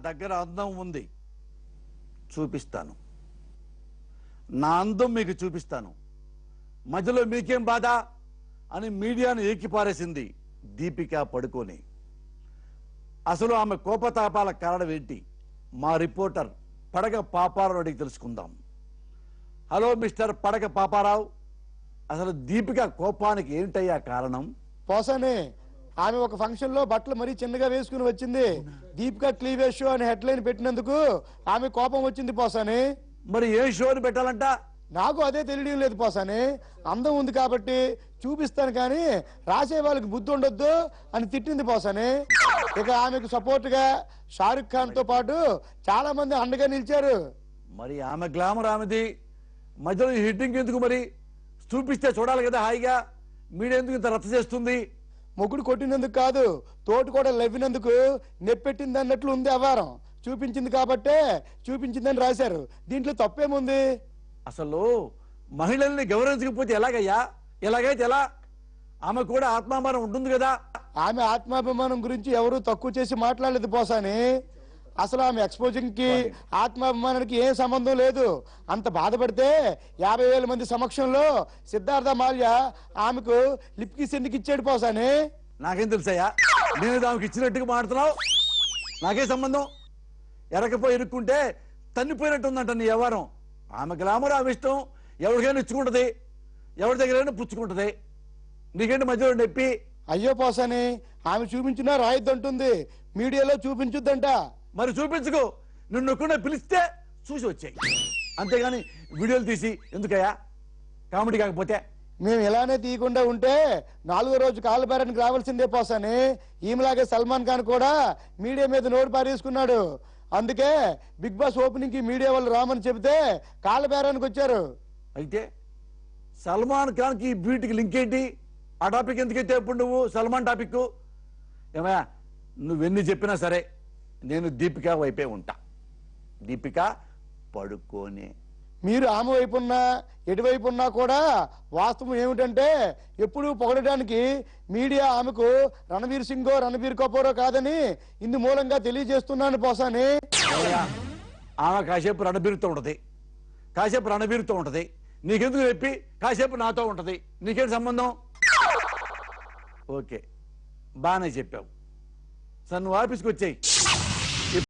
దగ్గర అందం ఉంది, చూపిస్తాను. నా అందం మీకు చూపిస్తాను. మధ్యలో మీకేం బాధ అని మీడియాను ఏకిపారేసింది దీపిక పడుకోని. అసలు ఆమె కోపతాపాల కారణం ఏంటి? మా రిపోర్టర్ పడగ పాపారావు అడిగి తెలుసుకుందాం. హలో మిస్టర్ పడగ పాపారావు, అసలు దీపిక కోపానికి ఏంటయ్యా కారణం? పోసానే ఆమె ఒక ఫంక్షన్ లో బట్టలు మరీ చిన్నగా వేసుకుని వచ్చింది. దీపిక క్లీవేజ్ షో అని హెడ్లైన్ పెట్టినందుకు ఆమె కోపం వచ్చింది పోసానే. మరి ఏ షోని పెట్టాలంట? నాకు అదే తెలియడం లేదు పోసానే. అందం ఉంది కాబట్టి చూపిస్తాను కానీ రాసే వాళ్ళకి బుద్ధి ఉండొద్దు అని తిట్టింది పోసానే. ఇక ఆమెకు సపోర్ట్ గా షారుఖ్ ఖాన్ తో పాటు చాలా మంది అండగా నిలిచారు. మరి ఆమె గ్లామర్ ఆమెది, మధ్యలో హిట్టింగ్ ఎందుకు? మరి చూపిస్తే చూడాలి కదా హాయిగా. మీడియా ఎందుకు ఇంత రచ్చ చేస్తుంది? మొగుడు కొట్టినందుకు కాదు, తోటి కూడా లవ్వినందుకు నెప్పెట్టింది అన్నట్లు ఉంది అవారం. చూపించింది కాబట్టే చూపించిందని రాశారు. దీంట్లో తప్పేముంది? అసలు మహిళల్ని గౌరవించకపోతే ఎలాగయ్యా? ఎలాగైతే ఎలా? ఆమె కూడా ఆత్మాభిమానం ఉంటుంది కదా. ఆమె ఆత్మాభిమానం గురించి ఎవరు తక్కువ చేసి మాట్లాడలేదు పోసాని. అసలు ఆమె ఎక్స్పోజింగ్ కి ఆత్మాభిమానానికి ఏం సంబంధం లేదు. అంత బాధపడితే 50,000 మంది సమక్షంలో సిద్ధార్థ మాల్య ఆమెకు లిప్ కిస్ ఎందుకు ఇచ్చాడు పోసాని? నాకేం తెలుసయ్యా? నేను ఆమెకి ఇచ్చినట్టుగా మాడుతున్నావు. నాకే సంబంధం? ఎరకపోయి ఇరుక్కుంటే తన్నిపోయినట్టుందంట నీ వ్యవహారం. ఆమె గ్లామర్ ఆమె ఇష్టం, ఎవరికైనా ఇచ్చుకుంటది, ఎవరి దగ్గరైనా పుచ్చుకుంటది. నీకేంటి మధ్యలో నొప్పి? అయ్యో పోసాని, ఆమె చూపించినా రాయొద్దంటుంది, మీడియాలో చూపించొద్దంట. మరి చూపించుకో, నిన్ను ఒక్కడే పిలిస్తే చూసి వచ్చాయి, అంతేగాని వీడియోలు తీసి ఎందుకయ్యా? కామెడీ కాకపోతే. మేము ఇలానే తీయకుండా ఉంటే 4వ రోజు కాళ్ళబేరానికి రావాల్సిందే పోసాని. ఈమెలాగే సల్మాన్ ఖాన్ కూడా మీడియా మీద నోరు పారేసుకున్నాడు. అందుకే బిగ్ బాస్ ఓపెనింగ్ కి మీడియా వాళ్ళు రామని చెబితే కాళ్ళబేరానికి వచ్చారు. అయితే సల్మాన్ ఖాన్ కి బ్యూటీకి లింక్ ఏంటి? ఆ టాపిక్ ఎందుకైతే ఇప్పుడు నువ్వు సల్మాన్ టాపిక్ ఏమయ్యా? నువ్వెన్ని చెప్పినా సరే నేను దీపిక వైపే ఉంటా. దీపిక పడుకోనే. మీరు ఆమె వైపున్నా ఎటువైపు ఉన్నా కూడా వాస్తవం ఏమిటంటే ఎప్పుడు పొగడడానికి మీడియా ఆమెకు రణబీర్ సింగో రణబీర్ కపూరో కాదని ఇందు మూలంగా తెలియజేస్తున్నాను పోసాని. ఆమె కాసేపు రణబీర్తో ఉంటది, కాసేపు రణబీర్తో ఉంటది. నీకెందుకు చెప్పి కాసేపు నాతో ఉంటది, నీకేం సంబంధం? ఓకే, బాగానే చెప్పావు. సార్ నువ్వు ఆఫీస్కి వచ్చేయి.